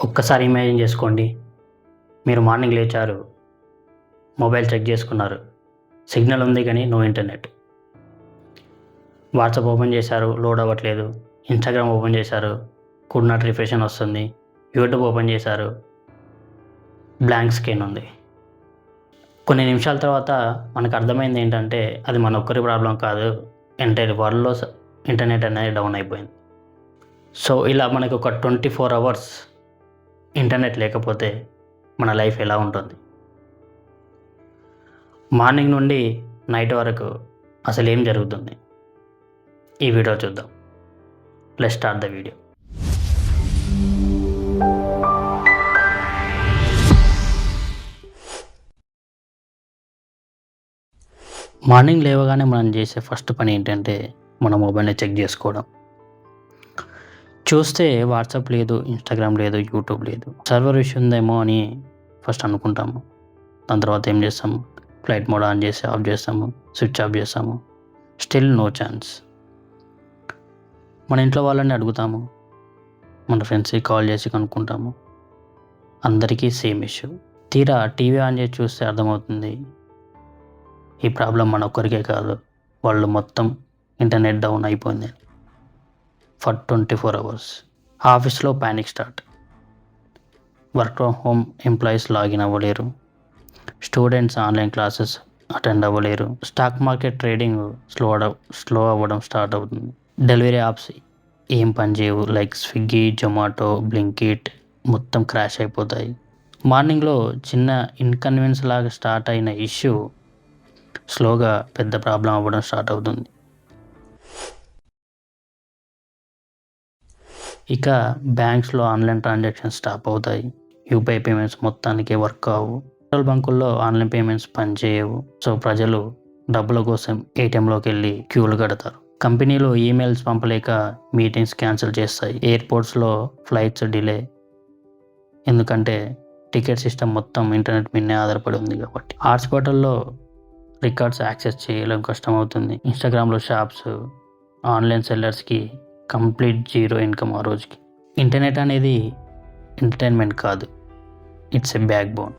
ఒక్కసారి ఇమాజిన్ చేసుకోండి. మీరు మార్నింగ్ లేచారు, మొబైల్ చెక్ చేసుకున్నారు, సిగ్నల్ ఉంది కానీ నో ఇంటర్నెట్. వాట్సాప్ ఓపెన్ చేశారు, లోడ్ అవ్వట్లేదు. ఇన్స్టాగ్రామ్ ఓపెన్ చేశారు, కుడ్ నాట్ రిఫ్రెష్ అని వస్తుంది. యూట్యూబ్ ఓపెన్ చేశారు, బ్లాంక్ స్క్రీన్ ఉంది. కొన్ని నిమిషాల తర్వాత మనకు అర్థమైంది ఏంటంటే అది మన ఒక్కరి ప్రాబ్లం కాదు, ఎంటైర్ వరల్డ్లో ఇంటర్నెట్ అనేది డౌన్ అయిపోయింది. సో ఇలా మనకు ఒక 24 అవర్స్ ఇంటర్నెట్ లేకపోతే మన లైఫ్ ఎలా ఉంటుంది? మార్నింగ్ నుండి నైట్ వరకు అసలు ఏం జరుగుతుంది? ఈ వీడియో చూద్దాం. Let's start the video. Morning లేవగానే మనం చేసే ఫస్ట్ పని ఏంటంటే మన మొబైల్ని చెక్ చేసుకోవడం. చూస్తే వాట్సాప్ లేదు, ఇన్స్టాగ్రామ్ లేదు, యూట్యూబ్ లేదు. సర్వర్ ఇష్యూ ఉందేమో అని ఫస్ట్ అనుకుంటాము. దాని తర్వాత ఏం చేస్తాము? ఫ్లైట్ మోడ్ ఆన్ చేసి ఆఫ్ చేస్తాము, స్విచ్ ఆఫ్ చేస్తాము. Still no chance. మన ఇంట్లో వాళ్ళని అడుగుతాము, మన ఫ్రెండ్స్కి కాల్ చేసి కనుక్కుంటాము. అందరికీ సేమ్ ఇష్యూ. తీరా టీవీ ఆన్ చేసి చూస్తే అర్థమవుతుంది ఈ ప్రాబ్లం మన ఒక్కరికే కాదు, వాళ్ళు మొత్తం ఇంటర్నెట్ డౌన్ అయిపోయింది ఫర్ 24 అవర్స్. ఆఫీస్లో panic start. Work from home employees login అవ్వలేరు. స్టూడెంట్స్ ఆన్లైన్ క్లాసెస్ అటెండ్ అవ్వలేరు. స్టాక్ మార్కెట్ ట్రేడింగ్ స్లో అవ్వడం స్టార్ట్ అవుతుంది. డెలివరీ యాప్స్ ఏం పని చేయవు, లైక్ స్విగ్గీ, జొమాటో, బ్లింకిట్ మొత్తం క్రాష్ అయిపోతాయి. మార్నింగ్లో చిన్న ఇన్కన్వీనియన్స్ లాగా స్టార్ట్ అయిన ఇష్యూ స్లోగా పెద్ద ప్రాబ్లం అవ్వడం స్టార్ట్ అవుతుంది. ఇక బ్యాంక్స్లో ఆన్లైన్ ట్రాన్సాక్షన్స్ స్టాప్ అవుతాయి. యూపీఐ పేమెంట్స్ మొత్తానికి వర్క్ కావు. పెట్రోల్ బంకుల్లో ఆన్లైన్ పేమెంట్స్ పనిచేయవు. సో ప్రజలు డబ్బుల కోసం ఏటీఎంలోకి వెళ్ళి క్యూలు కడతారు. కంపెనీలు ఈమెయిల్స్ పంపలేక మీటింగ్స్ క్యాన్సిల్ చేస్తాయి. ఎయిర్పోర్ట్స్లో ఫ్లైట్స్ డిలే, ఎందుకంటే టికెట్ సిస్టమ్ మొత్తం ఇంటర్నెట్ మీదనే ఆధారపడి ఉంది కాబట్టి. హాస్పిటల్లో రికార్డ్స్ యాక్సెస్ చేయడం కష్టమవుతుంది. ఇన్స్టాగ్రామ్లో షాప్స్, ఆన్లైన్ సెల్లర్స్కి కంప్లీట్ జీరో ఇన్కమ్ ఆ రోజుకి. ఇంటర్నెట్ అనేది ఎంటర్టైన్మెంట్ కాదు, ఇట్స్ ఎ బ్యాక్ బోన్.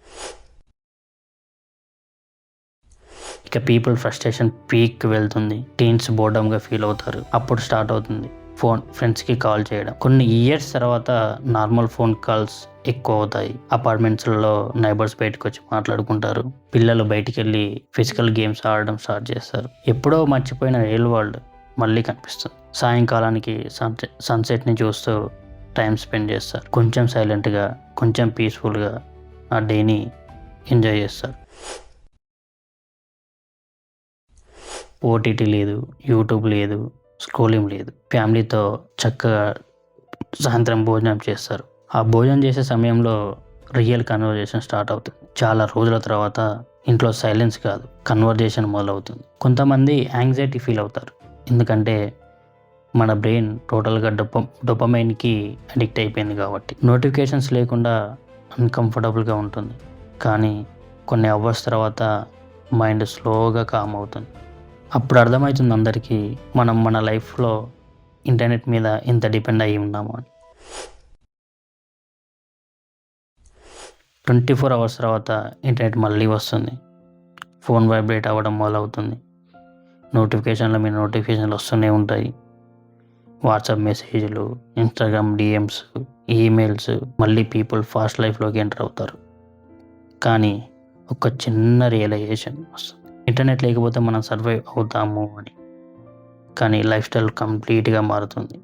ఇక పీపుల్ ఫ్రస్ట్రేషన్ పీక్ వెళ్తుంది. టీన్స్ బోర్డమ్గా ఫీల్ అవుతారు. అప్పుడు స్టార్ట్ అవుతుంది ఫ్రెండ్స్కి కాల్ చేయడం. కొన్ని ఇయర్స్ తర్వాత నార్మల్ ఫోన్ కాల్స్ ఎక్కువ అవుతాయి. అపార్ట్మెంట్స్లో నైబర్స్ బయటకు వచ్చి మాట్లాడుకుంటారు. పిల్లలు బయటికి వెళ్ళి ఫిజికల్ గేమ్స్ ఆడడం స్టార్ట్ చేస్తారు. ఎప్పుడో మర్చిపోయిన రియల్ వరల్డ్ మళ్ళీ కనిపిస్తుంది. సాయంకాలానికి సన్సెట్ని చూస్తూ టైం స్పెండ్ చేస్తారు. కొంచెం సైలెంట్గా, కొంచెం పీస్ఫుల్గా ఆ డేని ఎంజాయ్ చేస్తారు. ఓటీటీ లేదు, యూట్యూబ్ లేదు, స్క్రోలింగ్ లేదు. ఫ్యామిలీతో చక్కగా సాయంత్రం భోజనం చేస్తారు. ఆ భోజనం చేసే సమయంలో రియల్ కన్వర్జేషన్ స్టార్ట్ అవుతుంది. చాలా రోజుల తర్వాత ఇంట్లో సైలెన్స్ కాదు, కన్వర్జేషన్ మొదలవుతుంది. కొంతమంది యాంగ్జైటీ ఫీల్ అవుతారు, ఎందుకంటే మన బ్రెయిన్ టోటల్గా డొపమైన్కి అడిక్ట్ అయిపోయింది కాబట్టి. నోటిఫికేషన్స్ లేకుండా అన్కంఫర్టబుల్గా ఉంటుంది, కానీ కొన్ని అవర్స్ తర్వాత మైండ్ స్లోగా కామ్ అవుతుంది. అప్పుడు అర్థమవుతుంది అందరికీ మనం మన లైఫ్లో ఇంటర్నెట్ మీద ఎంత డిపెండ్ అయ్యి ఉన్నాము అని. 24 అవర్స్ తర్వాత ఇంటర్నెట్ మళ్ళీ వస్తుంది. ఫోన్ వైబ్రేట్ అవ్వడం మొదలవుతుంది. నోటిఫికేషన్ల మీద నోటిఫికేషన్లు వస్తూనే ఉంటాయి. వాట్సాప్ మెసేజ్లు, ఇన్స్టాగ్రామ్ డిఎమ్స్, ఈమెయిల్స్. మళ్ళీ పీపుల్ ఫాస్ట్ లైఫ్లోకి ఎంటర్ అవుతారు. కానీ ఒక చిన్న రియలైజేషన్ వస్తుంది, ఇంటర్నెట్ లేకపోతే మనం సర్వైవ్ అవుతాము అని. కానీ లైఫ్ స్టైల్ కంప్లీట్గా మారుతుంది.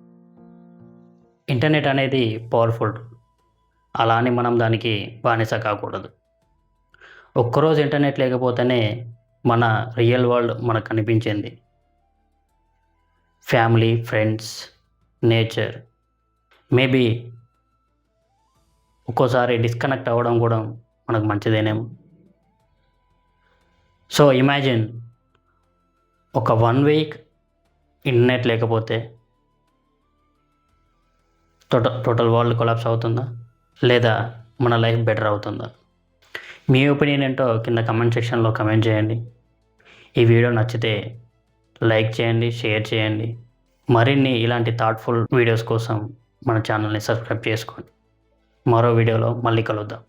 ఇంటర్నెట్ అనేది పవర్ఫుల్, అలా అని మనం దానికి బానిస కాకూడదు. ఒక్కరోజు ఇంటర్నెట్ లేకపోతేనే మన రియల్ వరల్డ్ మనకు కనిపించింది. Family, friends, nature. మేబీ ఒక్కోసారి డిస్కనెక్ట్ అవ్వడం కూడా మనకు మంచిదేనేమో. సో ఇమాజిన్ ఒక 1 వీక్ ఇంటర్నెట్ లేకపోతే టోటల్ వరల్డ్ కొలాప్స్ అవుతుందా, లేదా మన లైఫ్ బెటర్ అవుతుందా? మీ ఒపీనియన్ ఏంటో కింద కమెంట్ సెక్షన్లో కమెంట్ చేయండి. ఈ వీడియో నచ్చితే లైక్ చేయండి, షేర్ చేయండి. మరిన్ని ఇలాంటి థాట్ఫుల్ వీడియోస్ కోసం మన ఛానల్ని సబ్స్క్రైబ్ చేసుకోండి. మరో వీడియోలో మళ్ళీ కలుద్దాం.